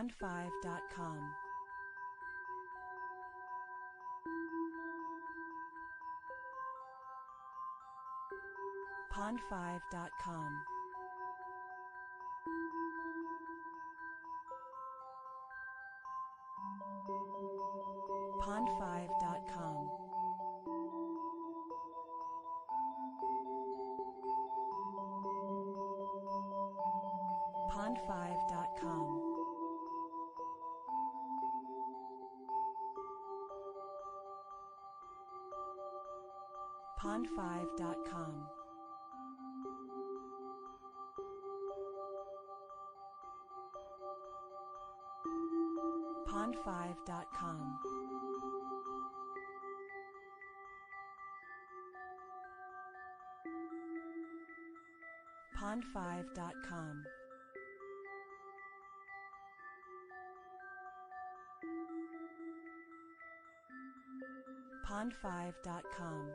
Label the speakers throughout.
Speaker 1: Pond5.com. Pond5.com. Pond5.com. Pond5.com. Pond5.com. Pond5.com. Pond5.com. Pond5.com.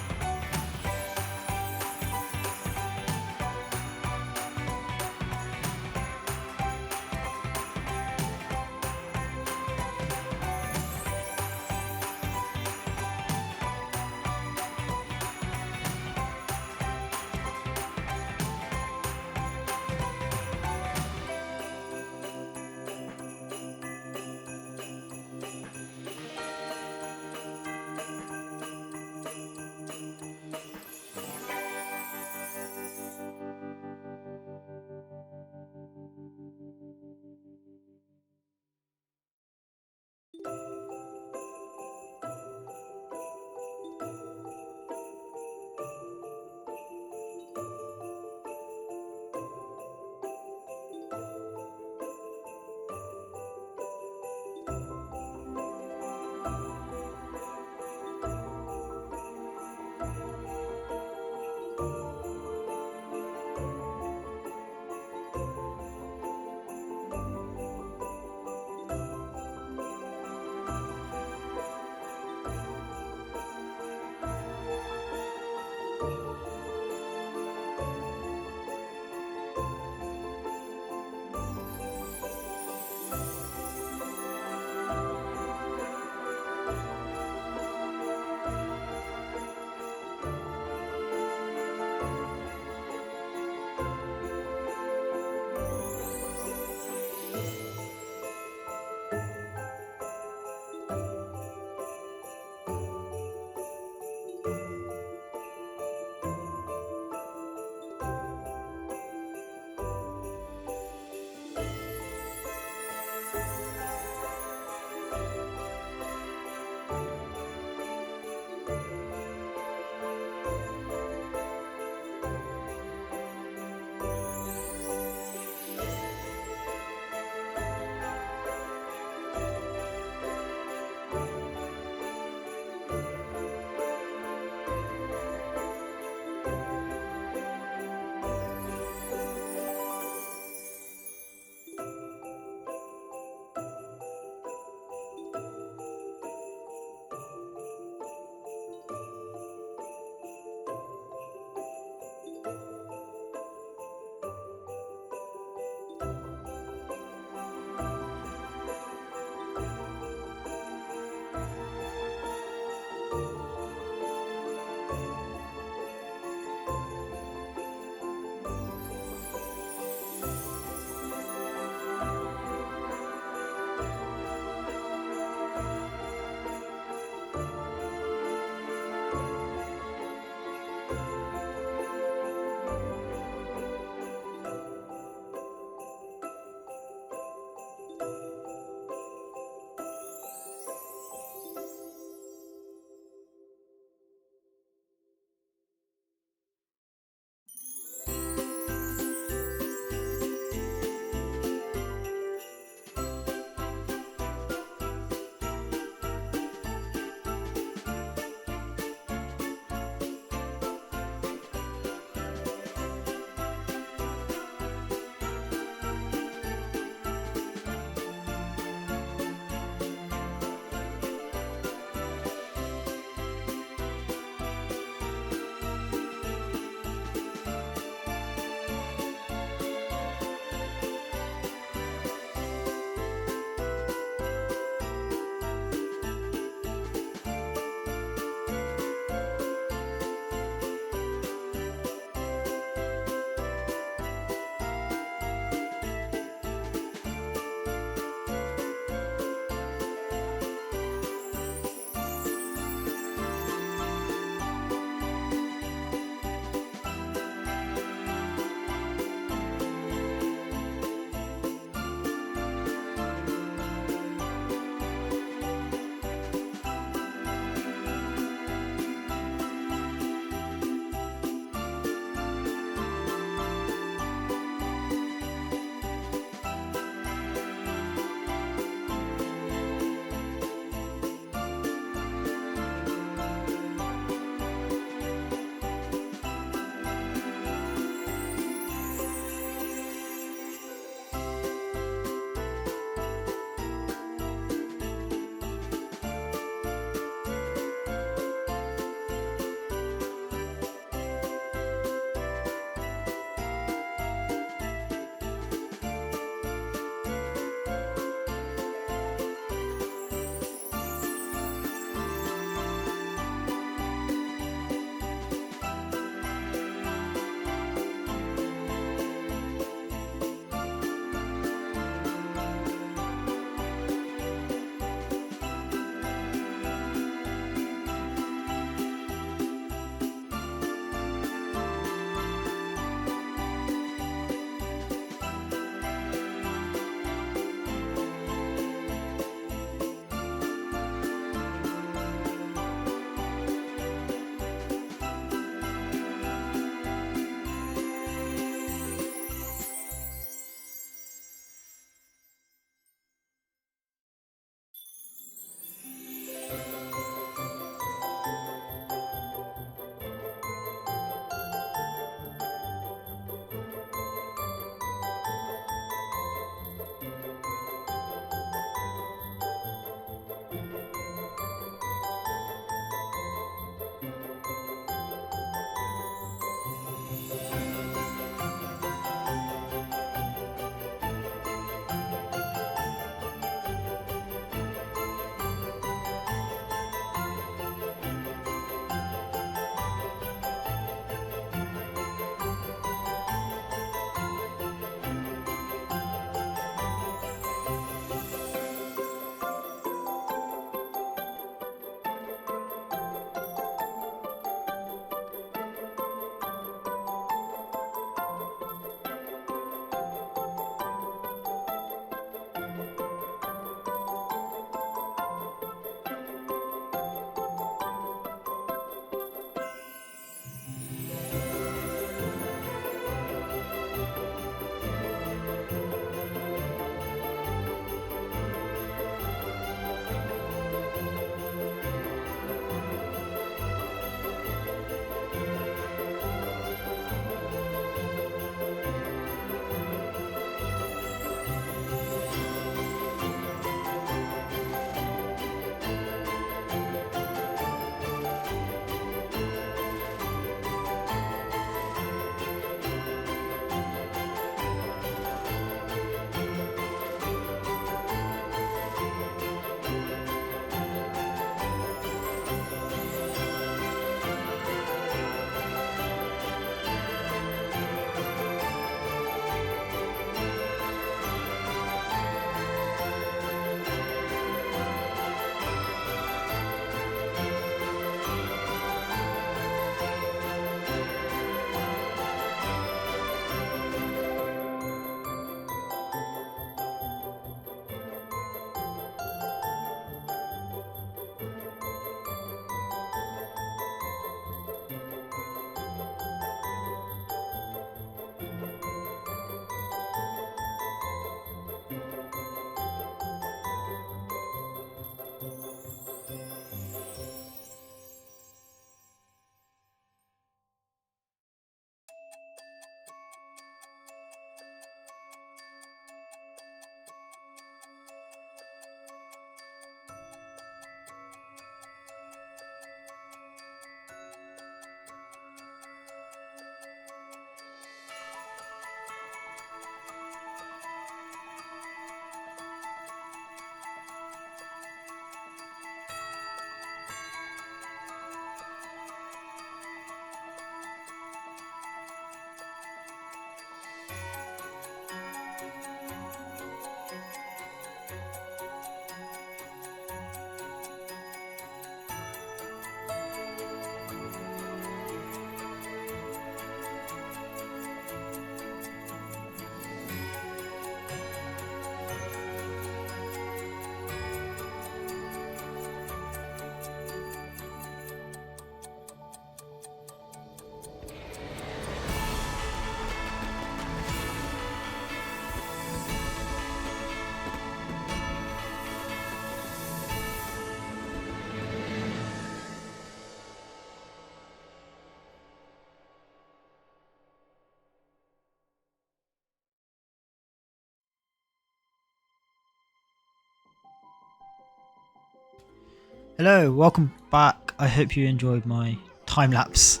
Speaker 2: Hello, welcome back. I hope you enjoyed my time lapse.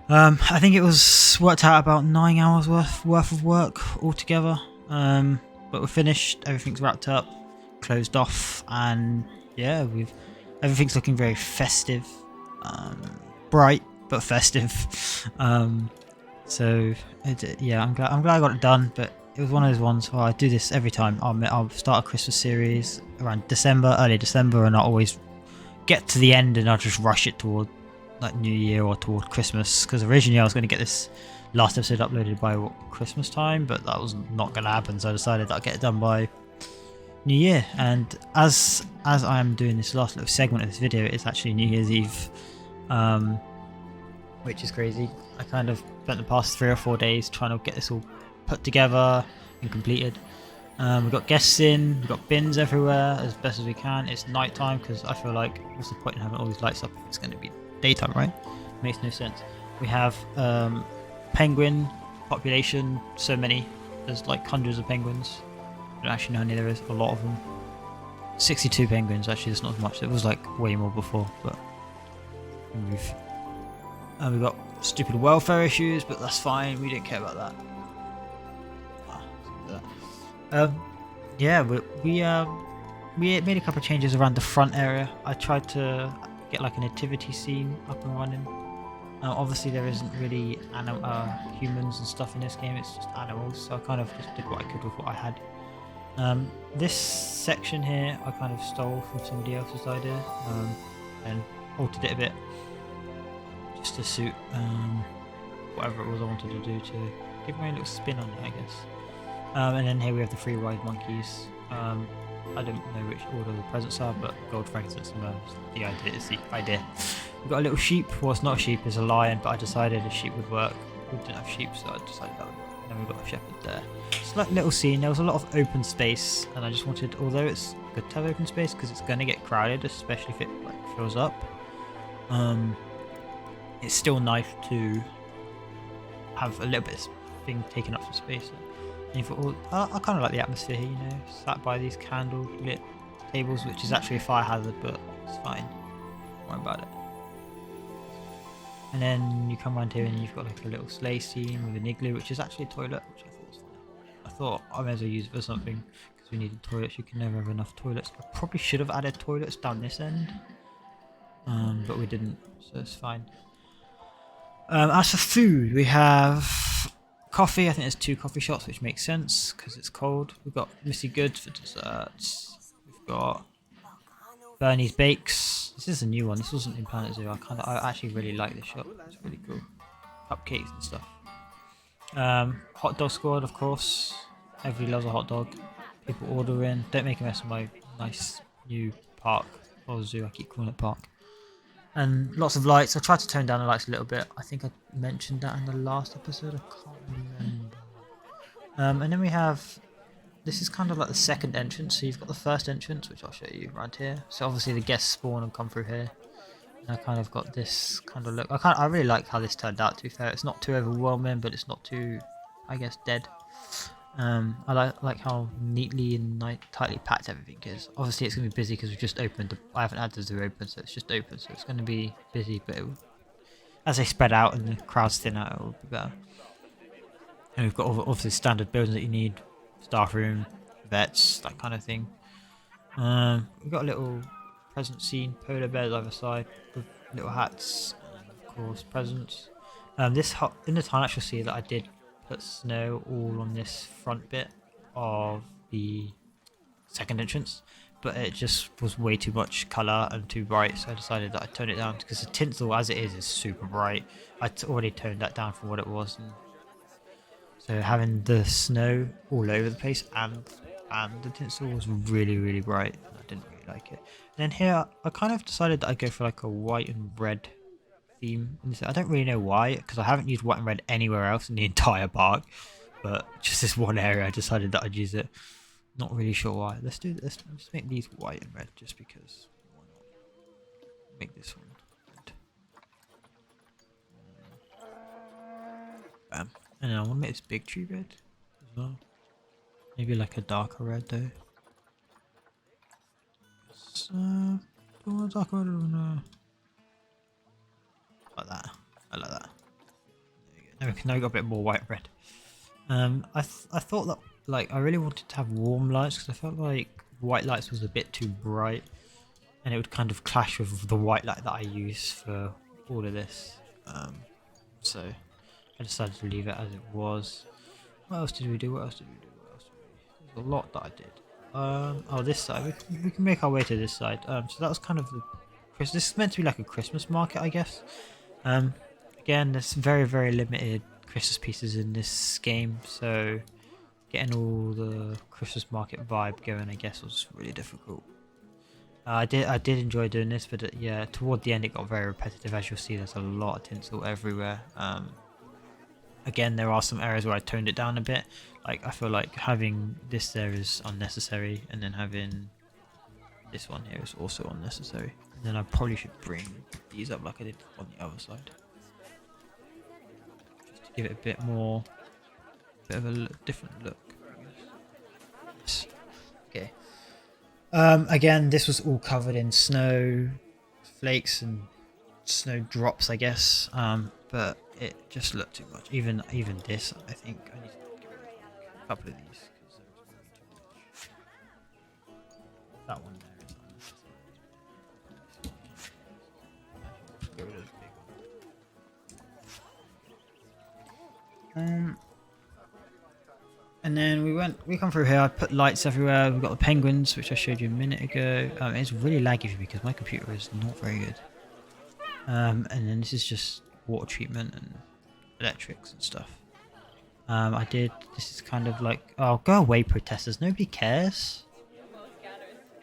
Speaker 2: I think it was worked out about 9 hours worth of work altogether. But we're finished. Everything's wrapped up, closed off, and yeah, everything's looking very festive, bright but festive. Yeah, I'm glad I got it done. But it was one of those ones where I do this every time. I'll start a Christmas series around December, early December, and I always get to the end and I'll just rush it toward like New Year or toward Christmas, because originally I was going to get this last episode uploaded by Christmas time, but that was not going to happen, so I decided that I'd get it done by New Year. And as I am doing this last little segment of this video, it's actually New Year's Eve, which is crazy. I kind of spent the past 3 or 4 days trying to get this all put together and completed. We've got guests in, we've got bins everywhere as best as we can. It's night time because I feel like what's the point in having all these lights up if it's going to be daytime, right? Makes no sense. We have penguin population, so many. There's like hundreds of penguins. I don't actually know how many there is, a lot of them. 62 penguins, actually, that's not as much. It was like way more before, but we've got stupid welfare issues, but that's fine, we don't care about that. Yeah, we made a couple of changes around the front area. I tried to get like a nativity scene up and running. Obviously there isn't really humans and stuff in this game, it's just animals, so I kind of just did what I could with what I had. This section here I kind of stole from somebody else's idea and altered it a bit just to suit whatever it was I wanted to do, to give me a little spin on it, I guess. And then here we have the 3 wise monkeys. I don't know which order the presents are, but gold, frankincense, and myrrh is the idea. We've got a little sheep. Well, it's not a sheep, it's a lion, but I decided a sheep would work. We didn't have sheep, so I decided that would work. And then we've got a shepherd there. It's like a little scene. There was a lot of open space, and I just wanted, although it's good to have open space because it's going to get crowded, especially if it like fills up. It's still nice to have a little bit of thing taking up some space. I kind of like the atmosphere here, you know, sat by these candle lit tables, which is actually a fire hazard, but it's fine. Don't worry about it. And then you come around here and you've got like a little sleigh scene with an igloo, which is actually a toilet, which I thought was fine. I thought I may as well use it for something because we needed toilets. You can never have enough toilets. I probably should have added toilets down this end, but we didn't, so it's fine. As for food, we have coffee. I think there's 2 coffee shops, which makes sense because it's cold. We've got Missy Goods for desserts. We've got Bernie's Bakes. This is a new one. This wasn't in Planet Zoo. I actually really like this shop. It's really cool. Cupcakes and stuff. Hot Dog Squad, of course. Everybody loves a hot dog. People order in. Don't make a mess of my nice new park or zoo. I keep calling it park. And lots of lights. I tried to tone down the lights a little bit. I think I mentioned that in the last episode. I can't remember. And then we have, this is kind of like the second entrance. So you've got the first entrance, which I'll show you right here. So obviously the guests spawn and come through here. And I kind of got this kind of look. I really like how this turned out, to be fair. It's not too overwhelming, but it's not too, I guess, dead. I like how neatly and tightly packed everything is. Obviously it's going to be busy because we've just opened. I haven't had the zoo open, so it's just open, so it's going to be busy, but as they spread out and the crowds thin out, it will be better. And we've got obviously standard buildings that you need: staff room, vets, that kind of thing. We've got a little present scene, polar bears either side with little hats, and of course presents. In the time lapse you'll see that I did put snow all on this front bit of the second entrance, but it just was way too much colour and too bright, so I decided that I'd tone it down because the tinsel as it is super bright. I'd already toned that down from what it was, and so having the snow all over the place and the tinsel was really bright, and I didn't really like it. And then here I kind of decided that I'd go for like a white and red theme. I don't really know why, because I haven't used white and red anywhere else in the entire park, but just this one area I decided that I'd use it. Not really sure why. Let's make these white and red just because. Why not? Make this one red. Bam. And then I want to make this big tree red as well. Maybe like a darker red though. So No. Like that. I like that. There we go. Now we got a bit more white bread. I thought that like I really wanted to have warm lights because I felt like white lights was a bit too bright, and it would kind of clash with the white light that I use for all of this. So I decided to leave it as it was. What else did we do? There's a lot that I did. Oh, this side. We can make our way to this side. So that was kind of the. This is meant to be like a Christmas market, I guess. Again, there's very, very limited Christmas pieces in this game, so getting all the Christmas market vibe going, I guess, was really difficult. I did enjoy doing this, but yeah, toward the end it got very repetitive. As you'll see, there's a lot of tinsel everywhere. Again, there are some areas where I toned it down a bit. Like I feel like having this there is unnecessary, and then having this one here is also unnecessary. And then I probably should bring these up like I did on the other side, just to give it a bit of a different look. Yes. Okay. Again, this was all covered in snow flakes and snow drops, I guess. But it just looked too much. Even this, I think I need to get rid of a couple of these because there was way too much. That one there is unnecessary. Get rid of this big one. And then we come through here. I put lights everywhere. We've got the penguins, which I showed you a minute ago. It's really laggy for me because my computer is not very good. And then this is just water treatment and electrics and stuff. This is kind of like, oh, go away, protesters. Nobody cares.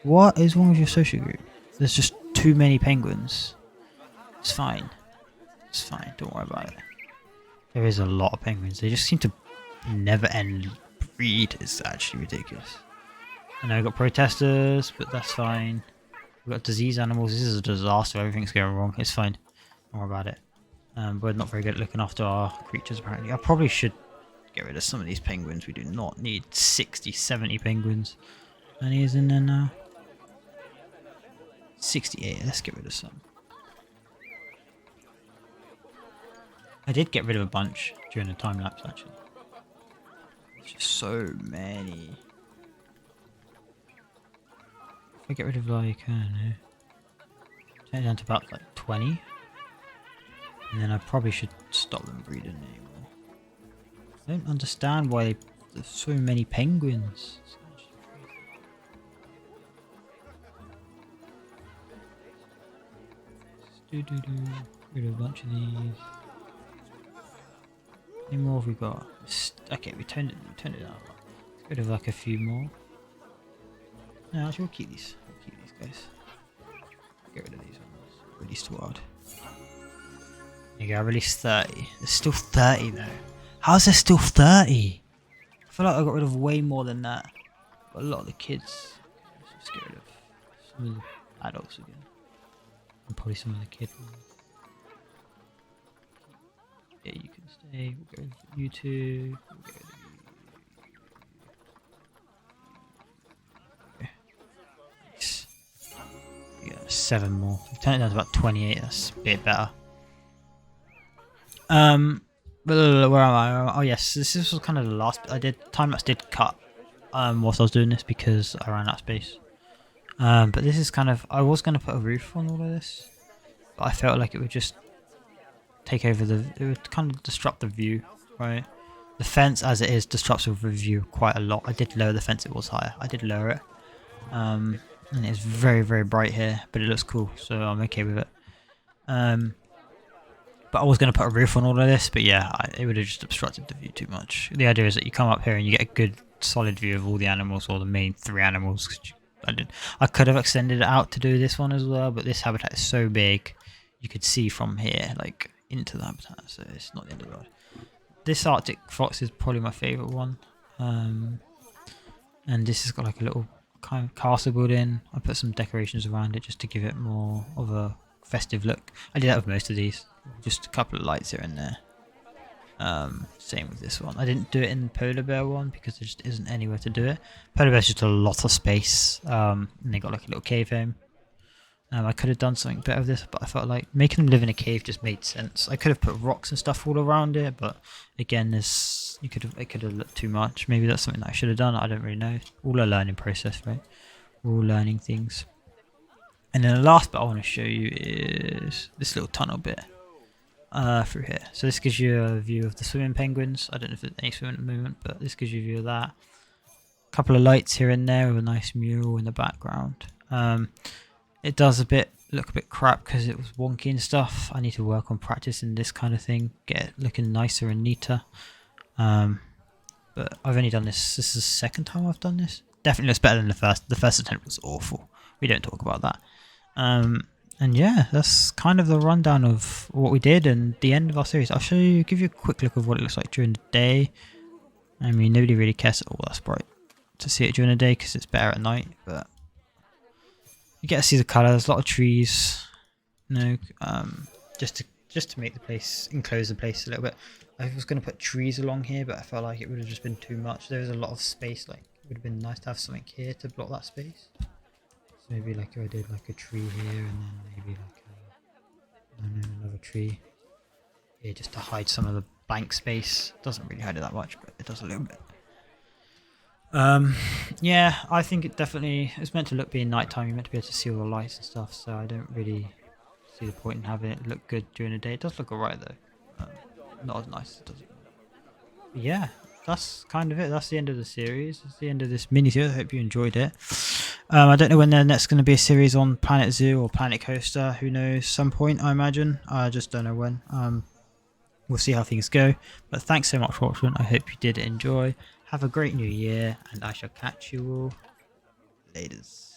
Speaker 2: What is wrong with your social group? There's just too many penguins. It's fine. It's fine. Don't worry about it. There is a lot of penguins. They just seem to never end breed. Is actually ridiculous. I know we've got protesters, but that's fine. We've got disease animals. This is a disaster. Everything's going wrong. It's fine. Don't worry about it. We're not very good at looking after our creatures, apparently. I probably should get rid of some of these penguins. We do not need 60, 70 penguins. Any is in there now? 68. Let's get rid of some. I did get rid of a bunch during the time lapse, actually. There's just so many. If I get rid of like, I don't know, turn it down to about like 20. And then I probably should stop them breeding anymore. I don't understand why there's so many penguins. Rid of a bunch of these. How many more have we got? Okay, we turned it down a lot. Let's get rid of like a few more. No, actually we'll keep these. We'll keep these guys. Get rid of these ones. Release to wild. There you go, I released 30. There's still 30 though. How's there still 30? I feel like I got rid of way more than that. But a lot of the kids. Let's just get rid of some of the adults again. And probably some of the kids. Yeah, you can stay. We'll go with you two. We'll go with you. Nice. We got 7 more. We've turned it down to about 28. That's a bit better. Where am I? Oh yes, this was kind of the last bit I did. Time-lapse did cut whilst I was doing this because I ran out of space. But this is kind of, I was going to put a roof on all of this, but I felt like it would just take over it would kind of disrupt the view, right? The fence as it is disrupts the view quite a lot. I did lower the fence, it was higher. I did lower it. And it's very, very bright here, but it looks cool, so I'm okay with it. But I was going to put a roof on all of this, but yeah, it would have just obstructed the view too much. The idea is that you come up here and you get a good solid view of all the animals, or the main 3 animals. I could have extended it out to do this one as well, but this habitat is so big, you could see from here, like, into the habitat, so it's not the end of the world. This Arctic fox is probably my favourite one. And this has got like a little kind of castle built in. I put some decorations around it just to give it more of a festive look. I did that with most of these. Just a couple of lights here and there. Same with this one. I didn't do it in the polar bear one because there just isn't anywhere to do it. Polar bear's just a lot of space. And they got like a little cave home. I could have done something better with this, but I felt like making them live in a cave just made sense. I could have put rocks and stuff all around it, but again, it could have looked too much. Maybe that's something that I should have done. I don't really know. All a learning process, right? We're all learning things. And then the last bit I want to show you is this little tunnel bit through here. So this gives you a view of the swimming penguins. I don't know if there's any swimming at the moment, but this gives you a view of that. A couple of lights here and there with a nice mural in the background. It does look a bit crap because it was wonky and stuff. I need to work on practicing this kind of thing, get it looking nicer and neater. But I've only done this. This is the second time I've done this. Definitely looks better than the first. The first attempt was awful. We don't talk about that. And yeah, that's kind of the rundown of what we did and the end of our series. I'll give you a quick look of what it looks like during the day. I mean, nobody really cares. Oh, that's bright to see it during the day because it's better at night, but you get to see the colours, a lot of trees, just to make the place, enclose the place a little bit. I was going to put trees along here, but I felt like it would have just been too much. There was a lot of space, like it would have been nice to have something here to block that space. So maybe like if I did like a tree here and then maybe like another tree here just to hide some of the blank space. Doesn't really hide it that much, but it does a little bit. Yeah, I think it's meant to look being nighttime. You're meant to be able to see all the lights and stuff, so I don't really see the point in having it look good during the day. It does look alright though. Not as nice as it does. But yeah, that's kind of it. That's the end of the series. That's the end of this mini series. I hope you enjoyed it. I don't know when the next going to be a series on Planet Zoo or Planet Coaster. Who knows? Some point, I imagine. I just don't know when. We'll see how things go. But thanks so much for watching. I hope you did enjoy. Have a great new year, and I shall catch you all laters.